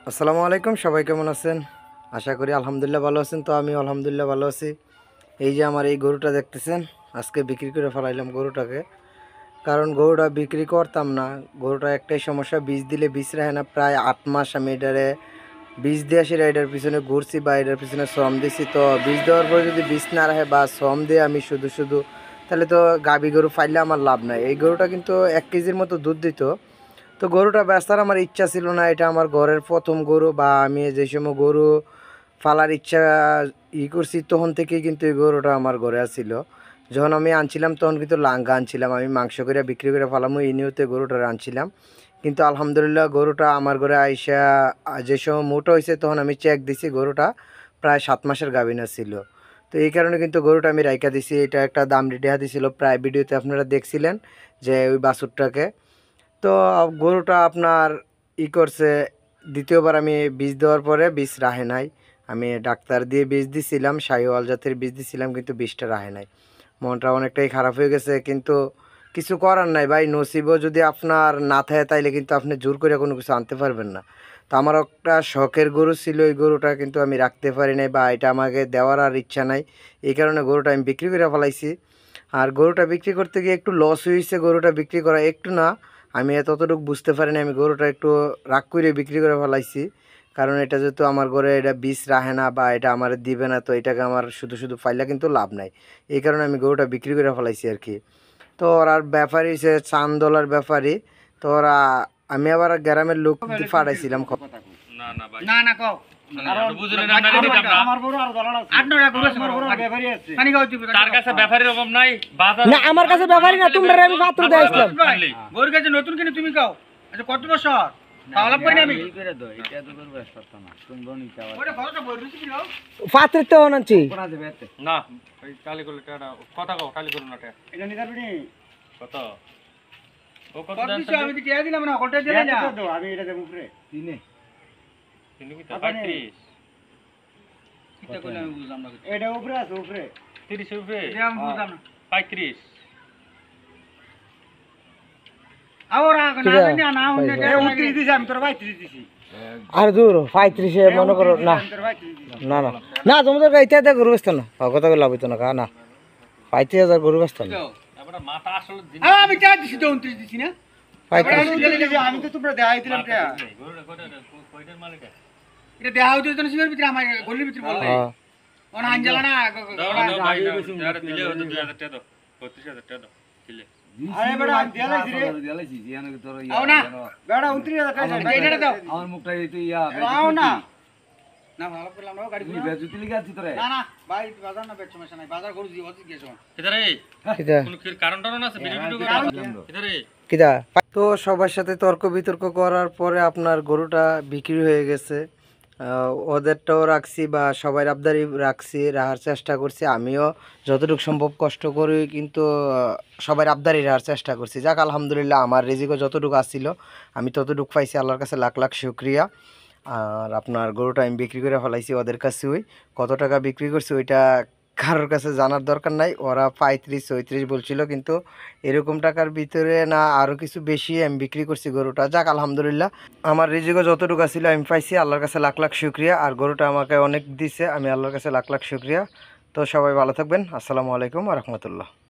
আসসালামু আলাইকুম, সবাই কেমন আছেন? আশা করি আলহামদুলিল্লাহ ভালো আছেন। তো আমি আলহামদুলিল্লাহ ভালো আছি। এই যে আমার এই গরুটা দেখতেছেন, আজকে বিক্রি করে ফেলাইলাম গরুটাকে। কারণ গরুটা বিক্রি করতাম না। গরুটা একটাই সমস্যা, বীজ দিলে বীজ রাখে না। প্রায় 8 মাস আমি এটারে বীজ দিয়ে আসি, এটার পিছনে ঘুরছি বা এটার পিছনে শ্রম দিছি। তো বীজ দেওয়ার পরে যদি বীজ না রাখে বা শ্রম দিয়ে আমি শুধু শুধু, তাহলে তো গাভী গরু ফাইলে আমার লাভ নাই। এই গরুটা কিন্তু 1 কেজির মতো দুধ দিত। তো গরুটা বেচার আমার ইচ্ছা ছিল না। এটা আমার ঘরের প্রথম গরু, বা আমি যে সময় গরু ফালার ইচ্ছা করছি তখন থেকেই কিন্তু এই গরুটা আমার ঘরে আসছিল। যখন আমি আনছিলাম তখন কিন্তু লাঙ্গা আনছিলাম, আমি মাংস করে বিক্রি করে ফেলামো এই নিয়তে গরুটা আনছিলাম। কিন্তু আলহামদুলিল্লাহ গরুটা আমার ঘরে আইসা যে সময় মোটা হয়েছে তখন আমি চেক দিছি, গরুটা প্রায় 7 মাসের গাভিনা ছিল। তো এই কারণে কিন্তু গরুটা আমি রাইখা দিছি। এটা একটা দাম রেটে দিছিল, প্রায় ভিডিওতে আপনারা দেখছিলেন যে ওই বাছুরটাকে। তো গরুটা আপনার করছে, দ্বিতীয়বার আমি বীজ দেওয়ার পরে বীজ রাহে নাই। আমি ডাক্তার দিয়ে বীজ দিছিলাম, শাহিওয়াল জাতের বীজ দিছিলাম, কিন্তু বীজটা রাহে নাই। মনটা অনেকটাই খারাপ হয়ে গেছে, কিন্তু কিছু করার নাই ভাই। নসিবও যদি আপনার না থাকে তাইলে কিন্তু আপনি জোর করে কোনো কিছু আনতে পারবেন না। তো আমার একটা শখের গরু ছিল, এই গরুটা কিন্তু আমি রাখতে পারি নাই, বা এটা আমাকে দেওয়ার আর ইচ্ছা নাই। এই কারণে গরুটা আমি বিক্রি করে ফেলাইছি। আর গরুটা বিক্রি করতে গিয়ে একটু লস হয়েছে। গরুটা বিক্রি করা একটু না, আমি ততটুকু বুঝতে পারিনি। আমি গরুটা একটু রাগ করে বিক্রি করে ফেলাইছি, কারণ এটা যেহেতু আমার ঘরে এটা বীজ রাখে না বা এটা আমার দিবে না, তো এটাকে আমার শুধু শুধু ফাইলে কিন্তু লাভ নাই। এই কারণে আমি গরুটা বিক্রি করে ফেলাইছি আর কি। তো ওরা ব্যাপারী সে চান্দলার ব্যাপারী। তো ওরা, আমি আবার গ্রামের লোক পাঠাইছিলাম। না না ভাই না না কও তার কাছে ব্যাপারীর অভাব নাই, বাজার না, আমার কাছে ব্যাপারী না, তোমরা আমি পাত্র দিয়ে আসলাম। গরুর কাছে নতুন কিনে তুমি কও আচ্ছা কত বছর পাওয়ালাম করি আমি পাত্রের তো আনছি না ওই টালি করলে টাকা কথা কও, টালি করুন না টাকা এটা নিতে পারবি কত ও কত কত দাম দিছো আমি তো টিয়া দিলাম না কোনটা দিলে না আমি এটা দেব উপরে তিনে কিন্তু কি 35 কিটা কইলে আমি বুঝলাম না এটা উপরে আছে উপরে 30 রুপে এটা আমি বুঝলাম না 35 আওরা না না না উনি এটা 29 দিছি আমি তোর 32 দিছি আর দূর 35 মনে করো না না না না, তোমাদের ইত্যাদি গরু বেচত না, কথা লাভ হইতো না, না 35,000 গরু বেচত না। এবারে মাথা আসলে দিন আমি চা দিছি তো 29 দিছি না আমি তো তোমরা দেখাই দিলাম টা গরুটা কয়টার মালিক এটা দেখাই দিও তো সিমের ভিতরে আমার গলির ভিতরে বললে ওনা আঞ্জলা না ভাই যারা দিলে হতো 2000 টাকা দাও 35000 টাকা দাও দিলে আরে বেটা দেলাইছি জিয়ানো তোর ইয়া আও না বেটা 29000 টাকা এটা দাও আমার মুখটা এই তো ইয়া আও না না ভালো করলাম না গাড়ি তুই বেজুতি লিখে আছিস তোরে না না ভাই বাজার না বেচ সমস্যা নাই বাজার গরু দিয়ে হচ্ছে গেছো কিদারে কিদা কোন কি কারণ টারণ আছে ভিডিও কিদারে কিদা। তো সবার সাথে তর্ক বিতর্ক করার পরে আপনার গরুটা বিক্রি হয়ে গেছে। ওদেরটাও রাখছি বা সবাই আবদারি রাখছি, রাখার চেষ্টা করছি। আমিও যতটুকু সম্ভব কষ্ট করি, কিন্তু সবাই আবদারি রাখার চেষ্টা করছি। যাক আলহামদুলিল্লাহ, আমার রিজিকও যতটুকু আসছিল আমি ততটুকু পাইছি, আল্লাহর কাছে লাখ লাখ শুকরিয়া। আর আপনার গরুটা আমি বিক্রি করে ফেলাইছি ওদের কাছে। ওই কত টাকা বিক্রি করছি ওইটা কারোর কাছে জানার দরকার নাই। ওরা 35-34 বলছিল, কিন্তু এরকম টাকার ভিতরে না, আরও কিছু বেশি আমি বিক্রি করছি গরুটা। যাক আলহামদুলিল্লাহ, আমার রিজিকও যতটুকু ছিল আমি পাইছি, আল্লাহর কাছে লাখ লাখ শুকরিয়া। আর গরুটা আমাকে অনেক দিছে, আমি আল্লাহর কাছে লাখ লাখ শুকরিয়া। তো সবাই ভালো থাকবেন। আসসালামু আলাইকুম ওয়া রাহমাতুল্লাহ।